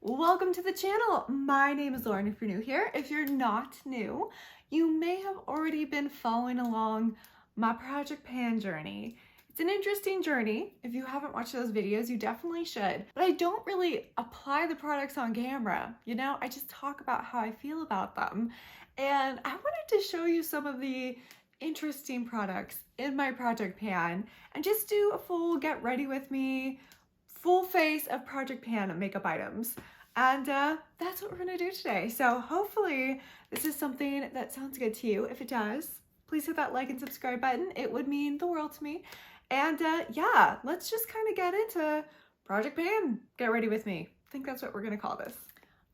Welcome to the channel. My name is Lauren if you're new here. If you're not new, you may have already been following along my Project Pan journey. It's an interesting journey. If you haven't watched those videos, you definitely should. But I don't really apply the products on camera. You know, I just talk about how I feel about them. And I wanted to show you some of the interesting products in my Project Pan and just do a full get ready with me, full face of Project Pan makeup items. And that's what we're gonna do today. So hopefully this is something that sounds good to you. If it does, please hit that like and subscribe button. It would mean the world to me. And yeah, let's just kind of get into Project Pan. Get ready with me. I think that's what we're gonna call this.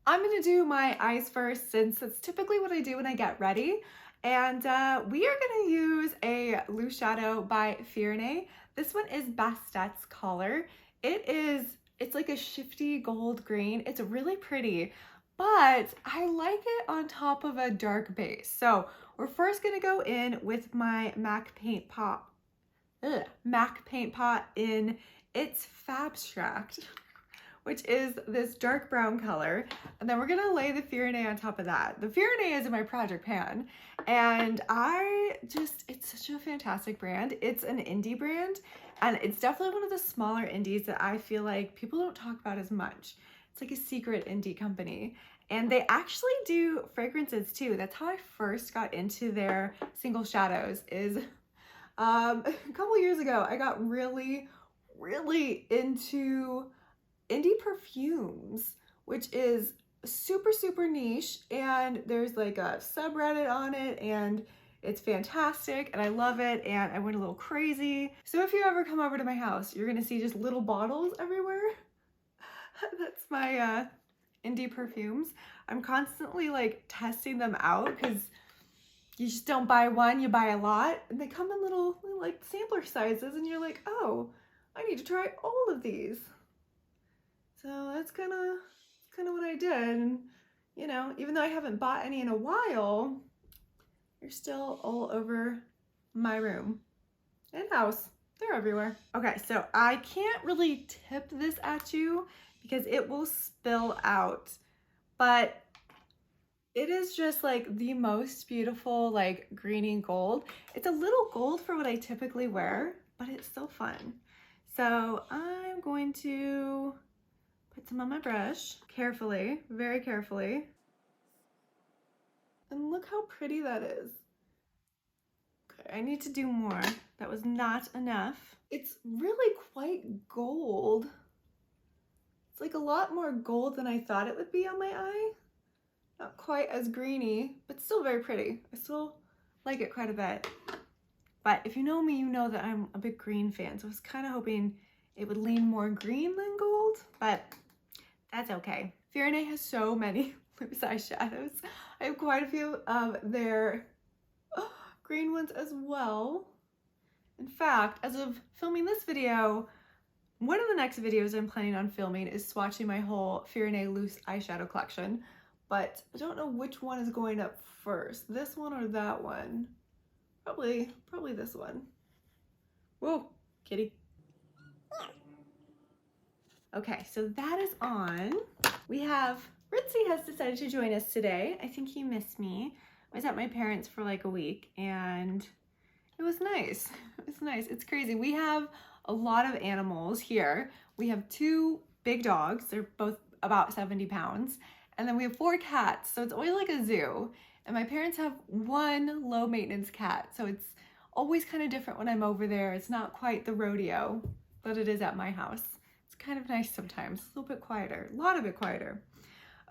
I'm gonna do my eyes first since that's typically what I do when I get ready. And we are gonna use a loose shadow by Fyrinnae. This one is Bastet's color. It's like a shifty gold green. It's really pretty, but I like it on top of a dark base. So we're first gonna go in with my MAC Paint Pot in its Fabstract, which is this dark brown color. And then we're gonna lay the Fyrinnae on top of that. The Fyrinnae is in my Project Pan, and it's such a fantastic brand. It's an indie brand, and it's definitely one of the smaller indies that I feel like people don't talk about as much. It's like a secret indie company. And they actually do fragrances too. That's how I first got into their single shadows is a couple years ago, I got really into indie perfumes, which is super niche, and there's like a subreddit on it, and it's fantastic and I love it, and I went a little crazy. So if you ever come over to my house, you're gonna see just little bottles everywhere. That's my indie perfumes. I'm constantly like testing them out because you just don't buy one, you buy a lot, and they come in little like sampler sizes, and you're like, oh, I need to try all of these. So that's kind of what I did. And, you know, even though I haven't bought any in a while, they're still all over my room and house. They're everywhere. Okay, so I can't really tip this at you because it will spill out, but it is just like the most beautiful, like greeny gold. It's a little gold for what I typically wear, but it's so fun. So I'm going to put some on my brush carefully, very carefully. And look how pretty that is. Okay, I need to do more. That was not enough. It's really quite gold. It's like a lot more gold than I thought it would be on my eye. Not quite as greeny, but still very pretty. I still like it quite a bit. But if you know me, you know that I'm a big green fan. So I was kind of hoping it would lean more green than gold, but that's okay. Fyrinnae has so many loose eyeshadows. I have quite a few of their green ones as well. In fact, as of filming this video, one of the next videos I'm planning on filming is swatching my whole Fyrinnae loose eyeshadow collection, but I don't know which one is going up first, this one or that one. Probably this one. Whoa, kitty. Okay, so that is on. We have, Ritzy has decided to join us today. I think he missed me. I was at my parents' for like a week, and it was nice. It's nice. It's crazy. We have a lot of animals here. We have 2 big dogs. They're both about 70 pounds. And then we have 4 cats. So it's always like a zoo. And my parents have 1 low maintenance cat. So it's always kind of different when I'm over there. It's not quite the rodeo, but it is at my house. Kind of nice sometimes, a little bit quieter, a lot of it quieter.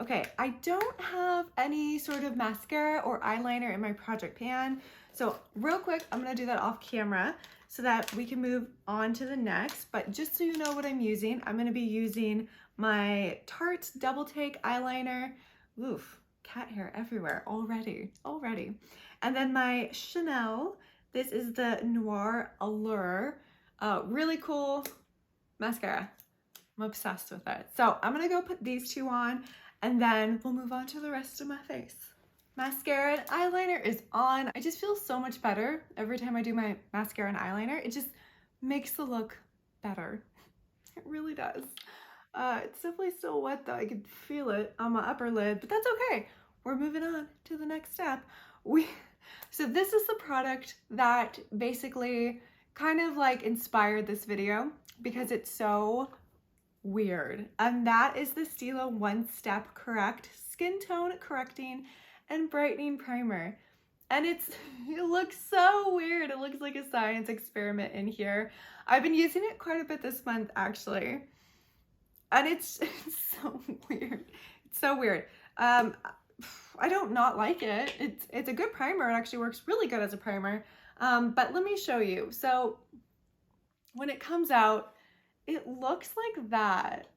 Okay, I don't have any sort of mascara or eyeliner in my Project Pan, so real quick, I'm gonna do that off camera so that we can move on to the next. But just so you know what I'm using, I'm gonna be using my Tarte Double Take eyeliner. Oof, cat hair everywhere already. And then my Chanel, this is the Noir Allure, really cool mascara. I'm obsessed with it. So I'm gonna go put these 2 on, and then we'll move on to the rest of my face. Mascara and eyeliner is on. I just feel so much better every time I do my mascara and eyeliner. It just makes the look better. It really does. It's definitely still wet though. I can feel it on my upper lid, but that's okay. We're moving on to the next step. So this is the product that basically kind of like inspired this video because it's so weird. And that is the Stila One Step Correct Skin Tone Correcting and Brightening Primer. And it looks so weird. It looks like a science experiment in here. I've been using it quite a bit this month actually. And it's so weird. It's so weird. I don't not like it. It's a good primer. It actually works really good as a primer. But let me show you. So when it comes out, it looks like that.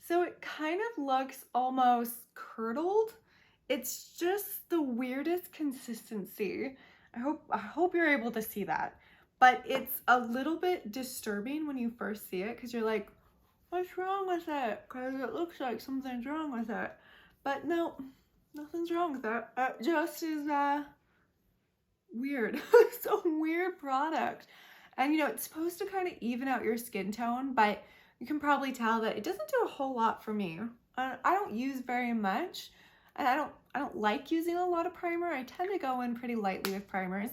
So it kind of looks almost curdled. It's just the weirdest consistency. I hope you're able to see that. But it's a little bit disturbing when you first see it because you're like, what's wrong with it? Because it looks like something's wrong with it. But no, nothing's wrong with it. It just is weird. It's a weird product. And you know, it's supposed to kind of even out your skin tone, but you can probably tell that it doesn't do a whole lot for me. I don't use very much, and I don't like using a lot of primer. I tend to go in pretty lightly with primers,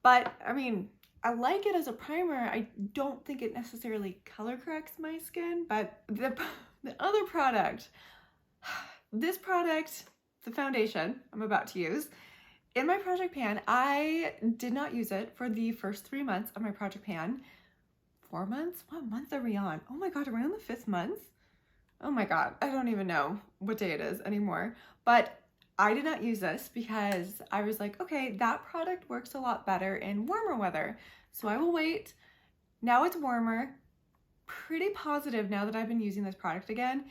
but I mean, I like it as a primer. I don't think it necessarily color corrects my skin, but the other product, this product, the foundation I'm about to use, in my project pan, I did not use it for the first 3 months of my project pan. 4 months? What month are we on? Oh my God, are we on the 5th month? Oh my God, I don't even know what day it is anymore. But I did not use this because I was like, okay, that product works a lot better in warmer weather. So I will wait. Now it's warmer. Pretty positive now that I've been using this product again,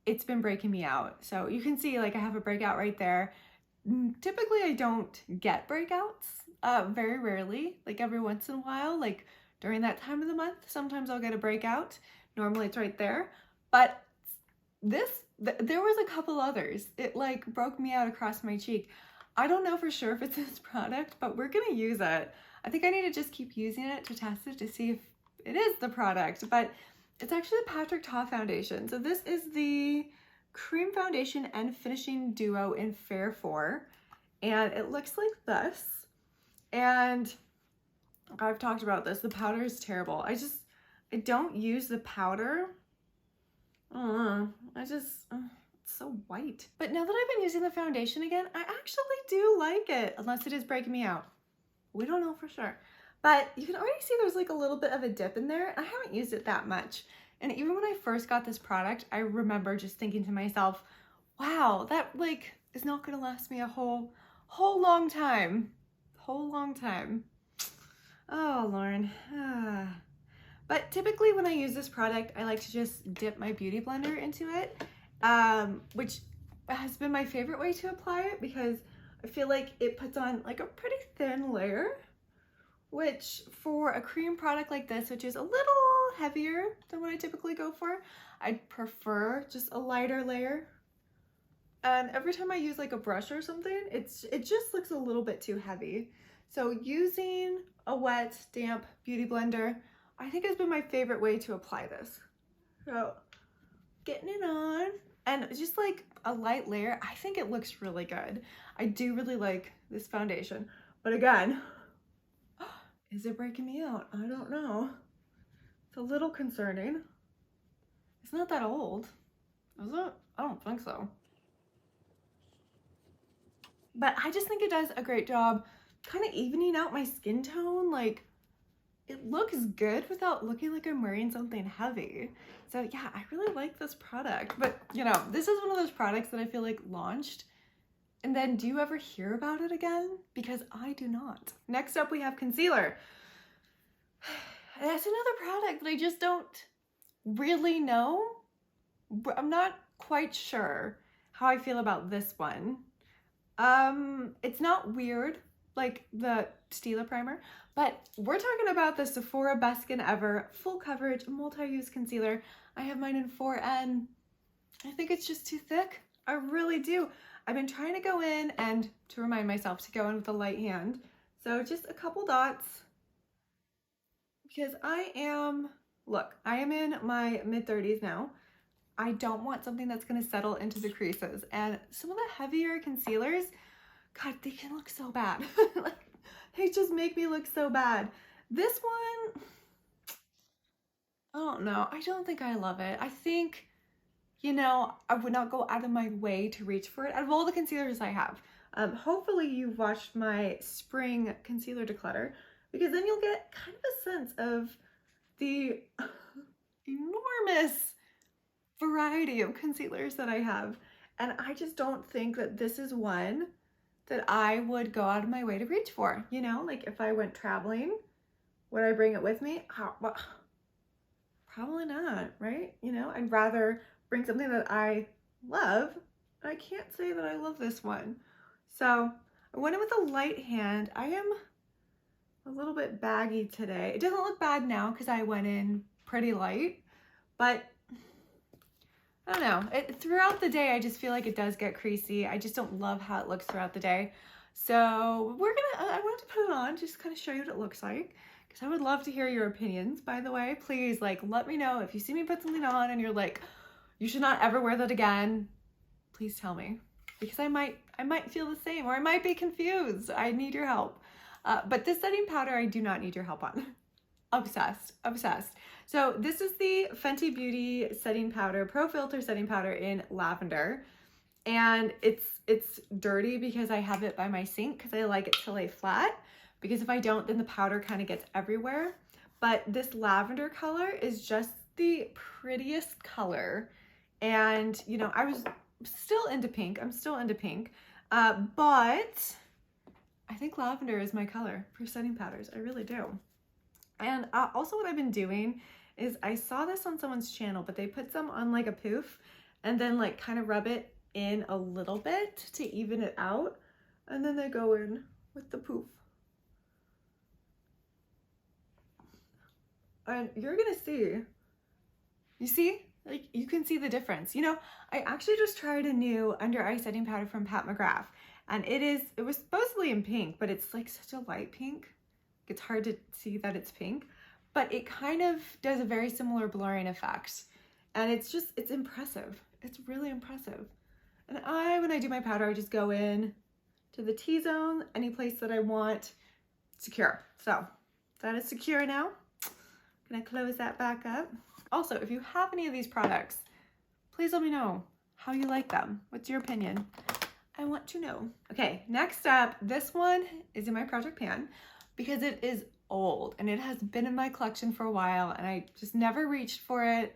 it's been breaking me out. So you can see like I have a breakout right there. Typically I don't get breakouts, very rarely, like every once in a while, like during that time of the month, sometimes I'll get a breakout. Normally it's right there, but there was a couple others. It like broke me out across my cheek. I don't know for sure if it's this product, but we're gonna use it. I think I need to just keep using it to test it to see if it is the product, but it's actually the Patrick Ta foundation. So this is the Cream Foundation and Finishing Duo in Fair 4, and it looks like this. And I've talked about this, the powder is terrible. I don't use the powder. It's so white. But now that I've been using the foundation again, I actually do like it, unless it is breaking me out. We don't know for sure. But you can already see there's like a little bit of a dip in there. I haven't used it that much. And even when I first got this product, I remember just thinking to myself, wow, that like is not gonna last me a whole long time. Oh, Lauren. But typically when I use this product, I like to just dip my beauty blender into it, which has been my favorite way to apply it because I feel like it puts on like a pretty thin layer, which for a cream product like this, which is a little heavier than what I typically go for, I'd prefer just a lighter layer. And every time I use like a brush or something, it just looks a little bit too heavy. So using a wet, damp beauty blender, I think has been my favorite way to apply this. So getting it on, and just like a light layer, I think it looks really good. I do really like this foundation, but again, is it breaking me out? I don't know. It's a little concerning. It's not that old, is it? I don't think so. But I just think it does a great job kind of evening out my skin tone. Like, it looks good without looking like I'm wearing something heavy. So yeah, I really like this product. But you know, this is one of those products that I feel like launched, and then do you ever hear about it again? Because I do not. Next up we have concealer. That's another product that I just don't really know. I'm not quite sure how I feel about this one. It's not weird like the Stila primer, but we're talking about the Sephora Best Skin Ever Full Coverage Multi-Use Concealer. I have mine in 4N. I think it's just too thick. I really do. I've been trying to go in and to remind myself to go in with a light hand. So just a couple dots, because I am in my mid-30s now. I don't want something that's going to settle into the creases. And some of the heavier concealers, God, they can look so bad. Like, they just make me look so bad. This one, I don't know. I don't think I love it. I think, you know, I would not go out of my way to reach for it out of all the concealers I have. Hopefully you've watched my spring concealer declutter, because then you'll get kind of a sense of the enormous variety of concealers that I have. And I just don't think that this is one that I would go out of my way to reach for. You know, like if I went traveling, would I bring it with me? Well, probably not, right? You know, I'd rather bring something that I love. I can't say that I love this one. So I went in with a light hand. I am a little bit baggy today. It doesn't look bad now because I went in pretty light, but I don't know. Throughout the day, I just feel like it does get creasy. I just don't love how it looks throughout the day. So I wanted to put it on, just kind of show you what it looks like, because I would love to hear your opinions, by the way. Please, like, let me know if you see me put something on and you're like, you should not ever wear that again. Please tell me, because I might feel the same, or I might be confused. I need your help. But this setting powder, I do not need your help on. Obsessed, obsessed. So this is the Fenty Beauty setting powder, Pro Filter setting powder in Lavender. And it's dirty because I have it by my sink because I like it to lay flat, because if I don't, then the powder kind of gets everywhere. But this lavender color is just the prettiest color. And, you know, I was still into pink. I'm still into pink. But I think lavender is my color for setting powders. I really do. And also what I've been doing is, I saw this on someone's channel, but they put some on like a poof and then like kind of rub it in a little bit to even it out. And then they go in with the poof. And you're gonna see, you see, like you can see the difference. You know, I actually just tried a new under eye setting powder from Pat McGrath, and it was supposedly in pink, but it's like such a light pink. It's hard to see that it's pink, but it kind of does a very similar blurring effect. And it's impressive. It's really impressive. And when I do my powder, I just go in to the T-zone, any place that I want secure. So that is secure now. I'm gonna close that back up. Also, if you have any of these products, please let me know how you like them. What's your opinion? I want to know. Okay, next up, this one is in my project pan, because it is old and it has been in my collection for a while and I just never reached for it.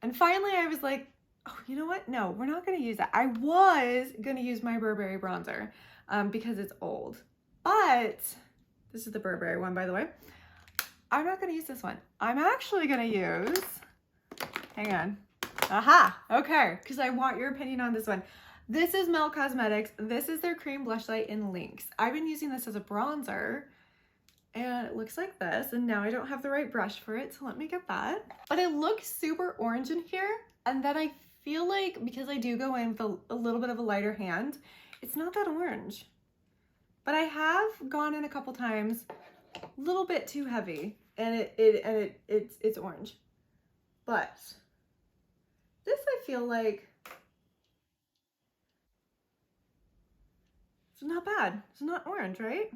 And finally I was like, oh, you know what? No, we're not going to use that. I was going to use my Burberry bronzer because it's old, but this is the Burberry one, by the way. I'm not going to use this one. I'm actually going to use, hang on. Aha. Okay. Because I want your opinion on this one. This is Mel Cosmetics. This is their cream blushlight in Lynx. I've been using this as a bronzer. And it looks like this, and now I don't have the right brush for it, so let me get that. But it looks super orange in here, and then I feel like, because I do go in with a little bit of a lighter hand, it's not that orange. But I have gone in a couple times, a little bit too heavy, and it's orange. But this I feel like it's not bad. It's not orange, right?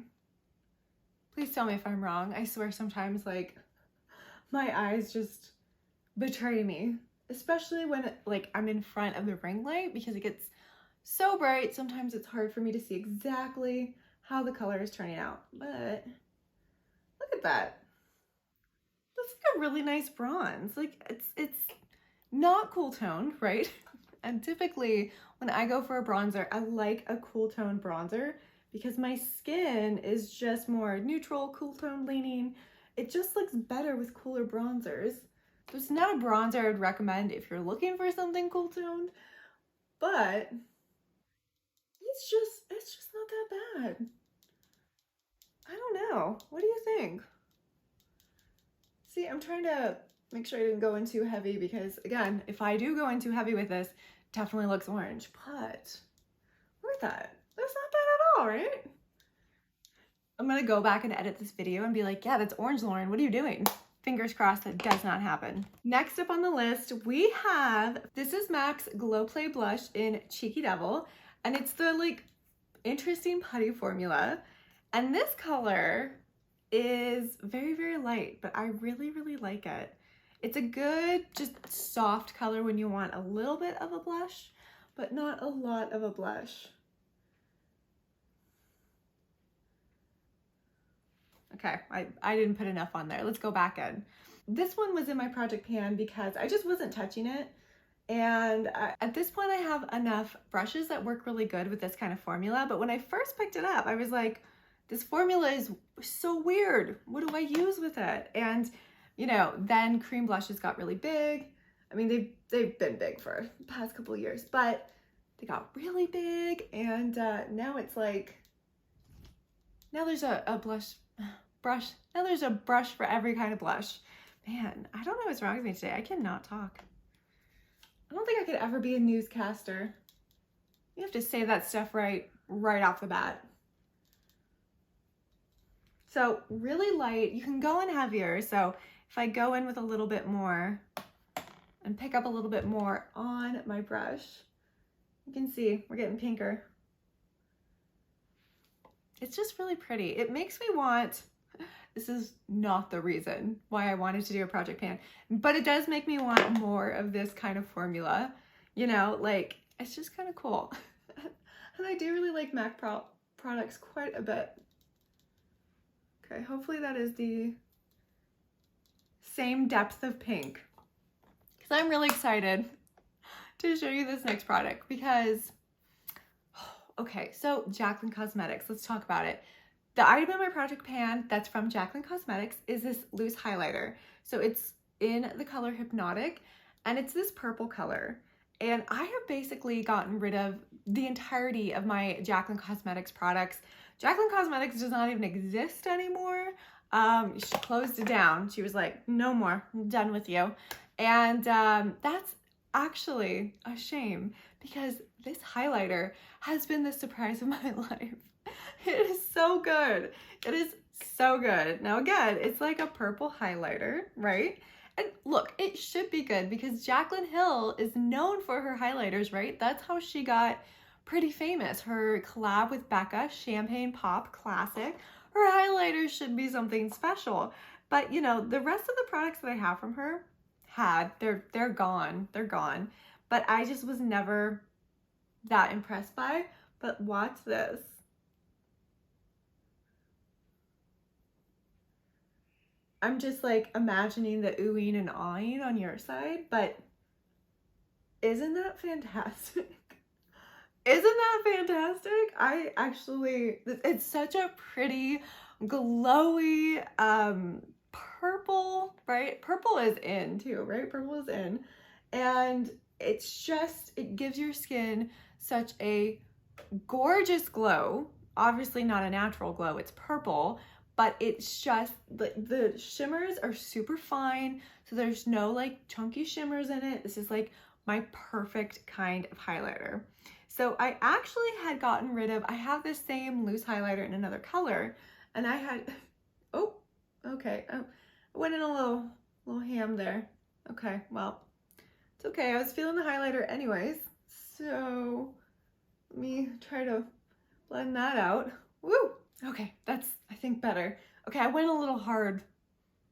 Please tell me if I'm wrong. I swear sometimes like my eyes just betray me, especially when like I'm in front of the ring light, because it gets so bright. Sometimes it's hard for me to see exactly how the color is turning out. But look at that. That's like a really nice bronze. Like it's not cool toned, right? And typically when I go for a bronzer, I like a cool toned bronzer, because my skin is just more neutral, cool tone leaning. It just looks better with cooler bronzers. So it's not a bronzer I would recommend if you're looking for something cool toned, but it's just not that bad. I don't know. What do you think? See, I'm trying to make sure I didn't go in too heavy, because again, if I do go in too heavy with this, it definitely looks orange, but worth that. That's not bad at all, right? I'm gonna go back and edit this video and be like, yeah, that's orange, Lauren. What are you doing? fingers crossed that does not happen. Next up on the list, we have, this is MAC's Glow Play Blush in Cheeky Devil, and it's the like interesting putty formula. And this color is very, very light, but I really, really like it. It's a good, just soft color when you want a little bit of a blush, but not a lot of a blush. Okay, I didn't put enough on there. Let's go back in. This one was in my project pan because I just wasn't touching it. And at this point I have enough brushes that work really good with this kind of formula. But when I first picked it up, I was like, this formula is so weird. What do I use with it? And you know, then cream blushes got really big. I mean, they've been big for the past couple of years, but they got really big. And now it's like, now there's a brush. Now there's a brush for every kind of blush. Man, I don't know what's wrong with me today. I cannot talk. I don't think I could ever be a newscaster. You have to say that stuff right off the bat. So really light. You can go in heavier. So if I go in with a little bit more and pick up a little bit more on my brush, you can see we're getting pinker. It's just really pretty. It makes me want, this is not the reason why I wanted to do a project pan, but it does make me want more of this kind of formula. You know, like, it's just kind of cool. And I do really like MAC products quite a bit. Okay, hopefully that is the same depth of pink, because I'm really excited to show you this next product because, okay, so Jaclyn Cosmetics, let's talk about it. The item in my project pan that's from Jaclyn Cosmetics is this loose highlighter. So it's in the color Hypnotic, and it's this purple color. And I have basically gotten rid of the entirety of my Jaclyn Cosmetics products. Jaclyn Cosmetics does not even exist anymore. She closed it down. She was like, no more, I'm done with you. And that's actually a shame because this highlighter has been the surprise of my life. It is so good. It is so good. Now again, it's like a purple highlighter, right? And look, it should be good because Jaclyn Hill is known for her highlighters, right? That's how she got pretty famous. Her collab with Becca, Champagne Pop Classic. Her highlighters should be something special. But you know, the rest of the products that I have from her they're gone. They're gone. But I just was never that impressed by. But watch this. I'm just like imagining the oohing and awing on your side, but isn't that fantastic? Isn't that fantastic? I actually, it's such a pretty, glowy, purple, right? Purple is in too, right? Purple is in. And it's just, it gives your skin such a gorgeous glow. Obviously not a natural glow, it's purple, but it's just, the shimmers are super fine. So there's no like chunky shimmers in it. This is like my perfect kind of highlighter. So I actually had gotten rid of, I have this same loose highlighter in another color, and I had, oh, okay. I went in a little ham there. Okay, well, it's okay. I was feeling the highlighter anyways. So let me try to blend that out. Woo! Okay, that's, I think, better. Okay, I went a little hard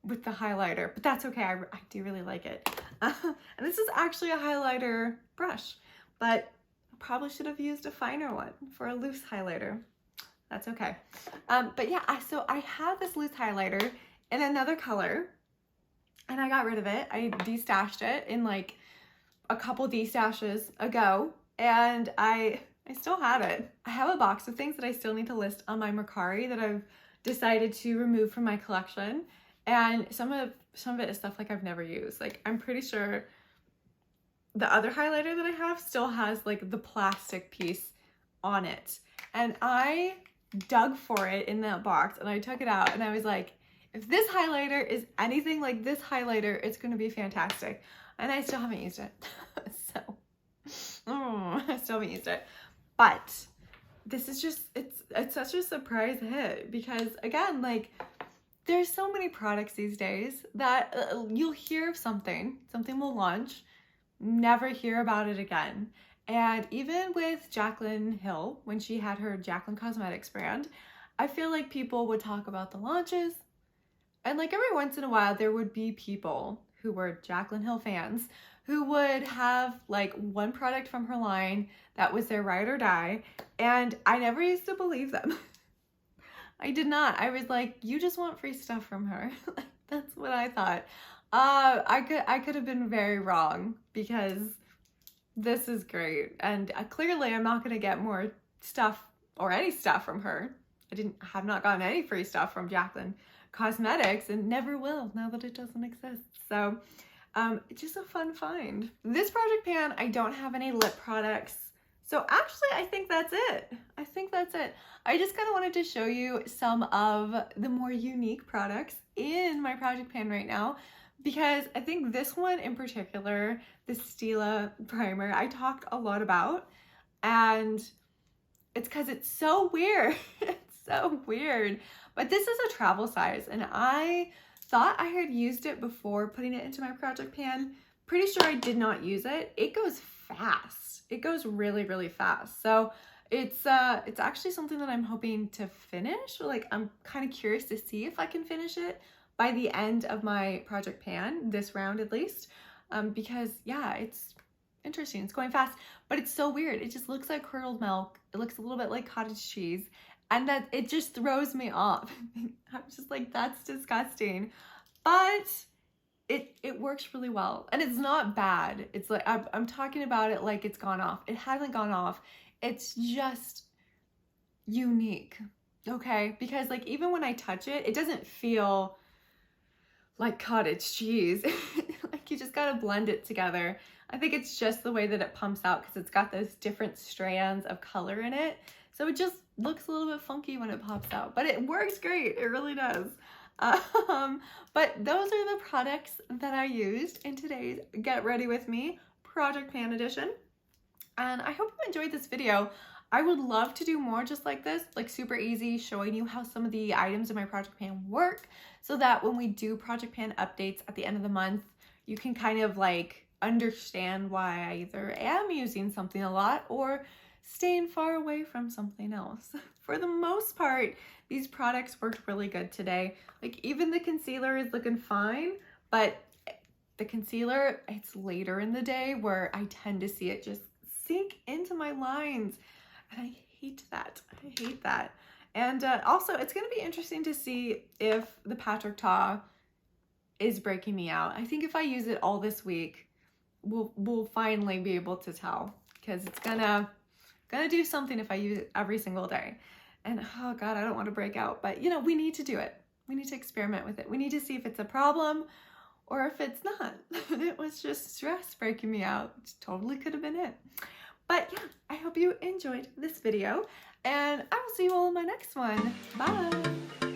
with the highlighter, but that's okay. I do really like it. And this is actually a highlighter brush, but I probably should have used a finer one for a loose highlighter. That's okay. But yeah, so I have this loose highlighter in another color, and I got rid of it. I destashed it in like a couple destashes ago, and I still have it. I have a box of things that I still need to list on my Mercari that I've decided to remove from my collection. And some of it is stuff like I've never used. Like, I'm pretty sure the other highlighter that I have still has like the plastic piece on it. And I dug for it in that box and I took it out and I was like, if this highlighter is anything like this highlighter, it's going to be fantastic. And I still haven't used it. So, I still haven't used it. But this is just, it's such a surprise hit because again, like, there's so many products these days that you'll hear of something will launch, never hear about it again. And even with Jaclyn Hill, when she had her Jaclyn Cosmetics brand, I feel like people would talk about the launches, and like every once in a while there would be people who were Jaclyn Hill fans who would have like one product from her line that was their ride or die, and I never used to believe them. I did not. I was like, you just want free stuff from her. That's what I thought. I could have been very wrong, because this is great. And clearly I'm not going to get more stuff or any stuff from her. have not gotten any free stuff from Jaclyn Cosmetics, and never will now that it doesn't exist. So it's just a fun find. This project pan, I don't have any lip products. So actually, I think that's it. I just kind of wanted to show you some of the more unique products in my project pan right now, because I think this one in particular, the Stila primer, I talked a lot about, and it's because it's so weird. It's so weird. But this is a travel size, and I thought I had used it before putting it into my project pan. Pretty sure I did not use it. It goes fast. It goes really, really fast. So it's actually something that I'm hoping to finish. Like, I'm kind of curious to see if I can finish it by the end of my project pan, this round at least, because yeah, it's interesting. It's going fast, but it's so weird. It just looks like curdled milk. It looks a little bit like cottage cheese, and that it just throws me off. I'm just like, that's disgusting, but it works really well, and it's not bad. It's like, I'm talking about it like it's gone off. It hasn't gone off. It's just unique, okay? Because like, even when I touch it, it doesn't feel like cottage cheese. Like, you just gotta blend it together. I think it's just the way that it pumps out, because it's got those different strands of color in it. So it just looks a little bit funky when it pops out, but it works great. It really does. But those are the products that I used in today's Get Ready With Me Project Pan Edition. And I hope you enjoyed this video. I would love to do more just like this, like super easy, showing you how some of the items in my project pan work, so that when we do project pan updates at the end of the month, you can kind of like understand why I either am using something a lot or staying far away from something else. For the most part, these products worked really good today. Like, even the concealer is looking fine, but the concealer, it's later in the day where I tend to see it just sink into my lines, and I hate that. I hate that. And also, it's going to be interesting to see if the Patrick Ta is breaking me out. I think if I use it all this week, we'll finally be able to tell, because it's gonna do something if I use it every single day. And oh God, I don't want to break out, but you know, we need to do it. We need to experiment with it. We need to see if it's a problem or if it's not. It was just stress breaking me out. It totally could have been it. But yeah, I hope you enjoyed this video, and I will see you all in my next one. Bye.